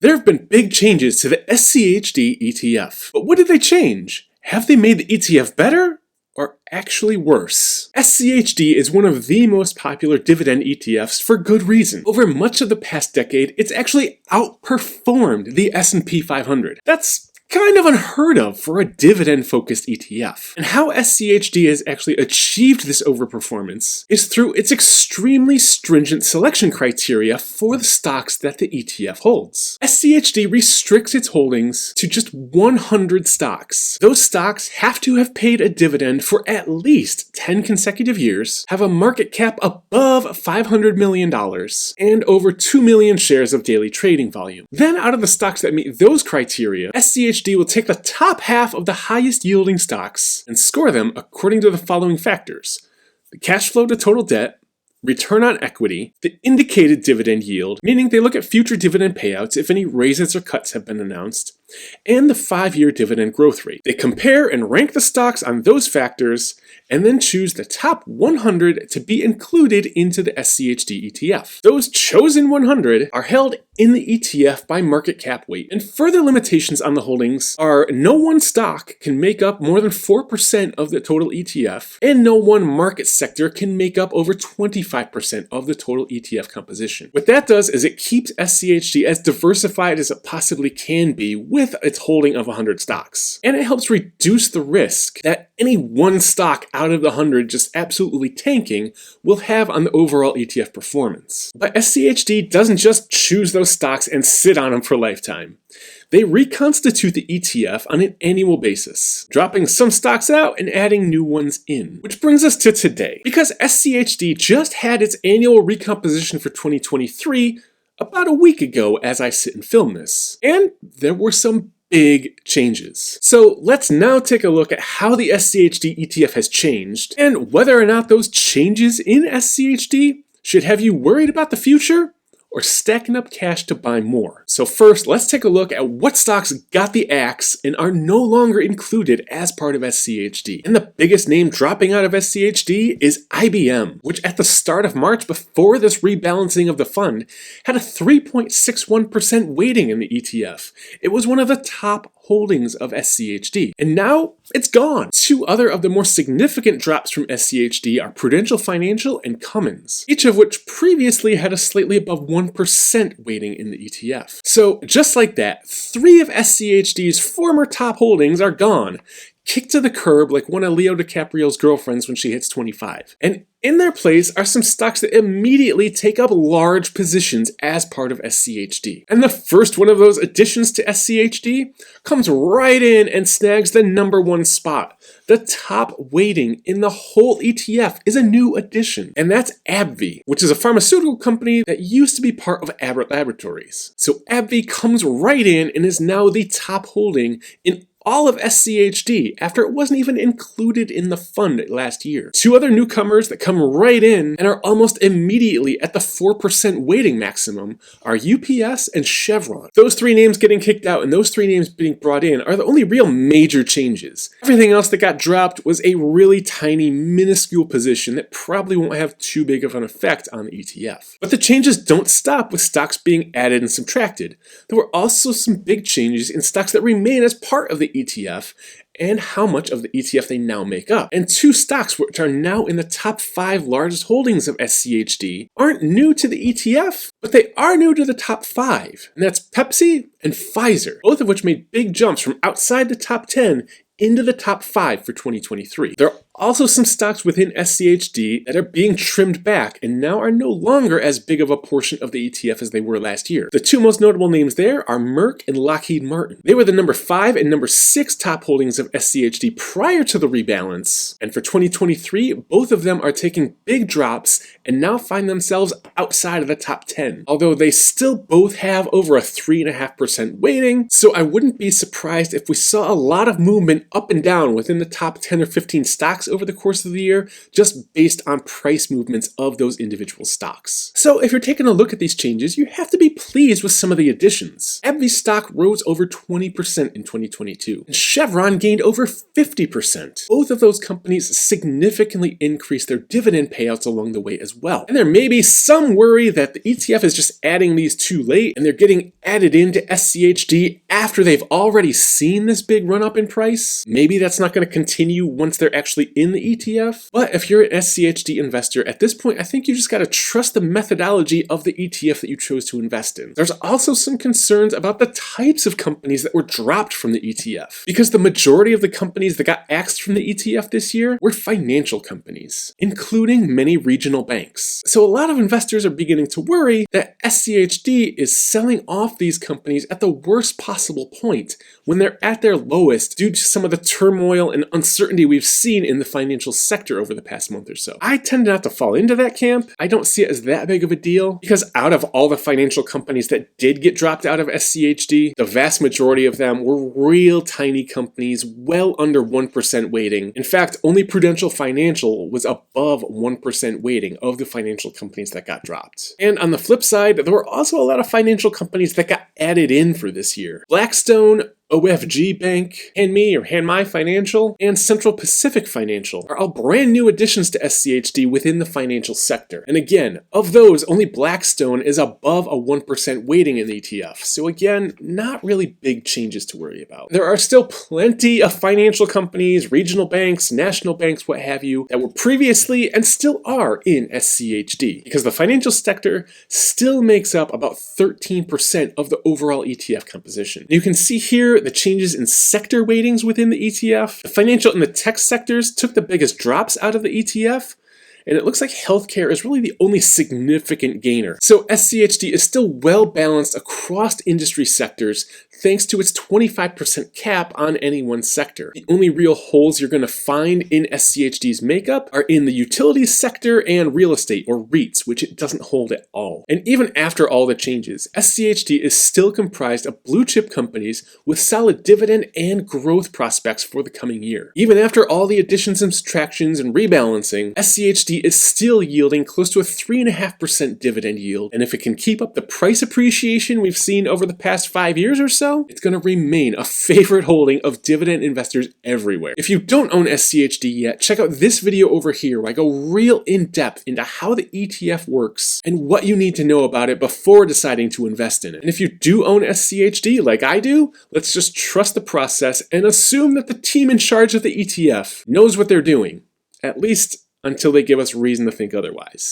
There have been big changes to the SCHD ETF. But what did they change? Have they made the ETF better? Or actually worse? SCHD is one of the most popular dividend ETFs for good reason. Over much of the past decade, it's actually outperformed the S&P 500. That's kind of unheard of for a dividend-focused ETF. And how SCHD has actually achieved this overperformance is through its extremely stringent selection criteria for the stocks that the ETF holds. SCHD restricts its holdings to just 100 stocks. Those stocks have to have paid a dividend for at least 10 consecutive years, have a market cap above $500 million, and over 2 million shares of daily trading volume. Then out of the stocks that meet those criteria, SCHD will take the top half of the highest yielding stocks and score them according to the following factors: the cash flow to total debt, return on equity, the indicated dividend yield, meaning they look at future dividend payouts if any raises or cuts have been announced, and the 5-year dividend growth rate. They compare and rank the stocks on those factors and then choose the top 100 to be included into the SCHD ETF. Those chosen 100 are held in the ETF by market cap weight. And further limitations on the holdings are no one stock can make up more than 4% of the total ETF, and no one market sector can make up over 25% of the total ETF composition. What that does is it keeps SCHD as diversified as it possibly can be with its holding of 100 stocks. And it helps reduce the risk that any one stock out of the 100 just absolutely tanking will have on the overall ETF performance. But SCHD doesn't just choose those stocks and sit on them for a lifetime. They reconstitute the ETF on an annual basis, dropping some stocks out and adding new ones in. Which brings us to today. Because SCHD just had its annual recomposition for 2023 about a week ago as I sit and film this. And there were some big changes. So let's now take a look at how the SCHD ETF has changed and whether or not those changes in SCHD should have you worried about the future or stacking up cash to buy more. So first, let's take a look at what stocks got the axe and are no longer included as part of SCHD. And the biggest name dropping out of SCHD is IBM, which at the start of March, before this rebalancing of the fund, had a 3.61% weighting in the ETF. It was one of the top holdings of SCHD, and now it's gone. Two other of the more significant drops from SCHD are Prudential Financial and Cummins, each of which previously had a slightly above 1% weighting in the ETF. So just like that, 3 of SCHD's former top holdings are gone, kicked to the curb like one of Leo DiCaprio's girlfriends when she hits 25. And in their place are some stocks that immediately take up large positions as part of SCHD. And the first one of those additions to SCHD comes right in and snags the #1 spot. The top weighting in the whole ETF is a new addition, and that's AbbVie, which is a pharmaceutical company that used to be part of Abbott Laboratories. So AbbVie comes right in and is now the top holding in all of SCHD after it wasn't even included in the fund last year. 2 other newcomers that come right in and are almost immediately at the 4% weighting maximum are UPS and Chevron. Those 3 names getting kicked out and those 3 names being brought in are the only real major changes. Everything else that got dropped was a really tiny, minuscule position that probably won't have too big of an effect on the ETF. But the changes don't stop with stocks being added and subtracted. There were also some big changes in stocks that remain as part of the ETF and how much of the ETF they now make up. And 2 stocks which are now in the top 5 largest holdings of SCHD aren't new to the ETF, but they are new to the top 5. And that's Pepsi and Pfizer, both of which made big jumps from outside the top 10 into the top 5 for 2023. There are also some stocks within SCHD that are being trimmed back and now are no longer as big of a portion of the ETF as they were last year. The 2 most notable names there are Merck and Lockheed Martin. They were the #5 and #6 top holdings of SCHD prior to the rebalance, and for 2023, both of them are taking big drops and now find themselves outside of the top 10, although they still both have over a 3.5% weighting, so I wouldn't be surprised if we saw a lot of movement up and down within the top 10 or 15 stocks over the course of the year, just based on price movements of those individual stocks. So if you're taking a look at these changes, you have to be pleased with some of the additions. AbbVie stock rose over 20% in 2022, and Chevron gained over 50%. Both of those companies significantly increased their dividend payouts along the way as well. And there may be some worry that the ETF is just adding these too late, and they're getting added into SCHD after they've already seen this big run up in price. Maybe that's not going to continue once they're actually in the ETF. But if you're an SCHD investor, at this point, I think you just got to trust the methodology of the ETF that you chose to invest in. There's also some concerns about the types of companies that were dropped from the ETF, because the majority of the companies that got axed from the ETF this year were financial companies, including many regional banks. So a lot of investors are beginning to worry that SCHD is selling off these companies at the worst possible point when they're at their lowest due to some of the turmoil and uncertainty we've seen in the financial sector over the past month or so. I tend not to fall into that camp. I don't see it as that big of a deal, because out of all the financial companies that did get dropped out of SCHD, the vast majority of them were real tiny companies, well under 1% weighting. In fact, only Prudential Financial was above 1% weighting of the financial companies that got dropped. And on the flip side, there were also a lot of financial companies that got added in for this year. Blackstone, OFG Bank, Hanmi Financial, and Central Pacific Financial are all brand new additions to SCHD within the financial sector. And again, of those, only Blackstone is above a 1% weighting in the ETF. So again, not really big changes to worry about. There are still plenty of financial companies, regional banks, national banks, what have you, that were previously and still are in SCHD, because the financial sector still makes up about 13% of the overall ETF composition. You can see here the changes in sector weightings within the ETF. The financial and the tech sectors took the biggest drops out of the ETF, and it looks like healthcare is really the only significant gainer. So SCHD is still well balanced across industry sectors thanks to its 25% cap on any one sector. The only real holes you're going to find in SCHD's makeup are in the utilities sector and real estate, or REITs, which it doesn't hold at all. And even after all the changes, SCHD is still comprised of blue chip companies with solid dividend and growth prospects for the coming year. Even after all the additions and subtractions and rebalancing, SCHD is still yielding close to a 3.5% dividend yield, and if it can keep up the price appreciation we've seen over the past 5 years or so, it's going to remain a favorite holding of dividend investors everywhere. If you don't own SCHD yet, check out this video over here where I go real in depth into how the ETF works and what you need to know about it before deciding to invest in it. And if you do own SCHD like I do, let's just trust the process and assume that the team in charge of the ETF knows what they're doing, at least until they give us reason to think otherwise.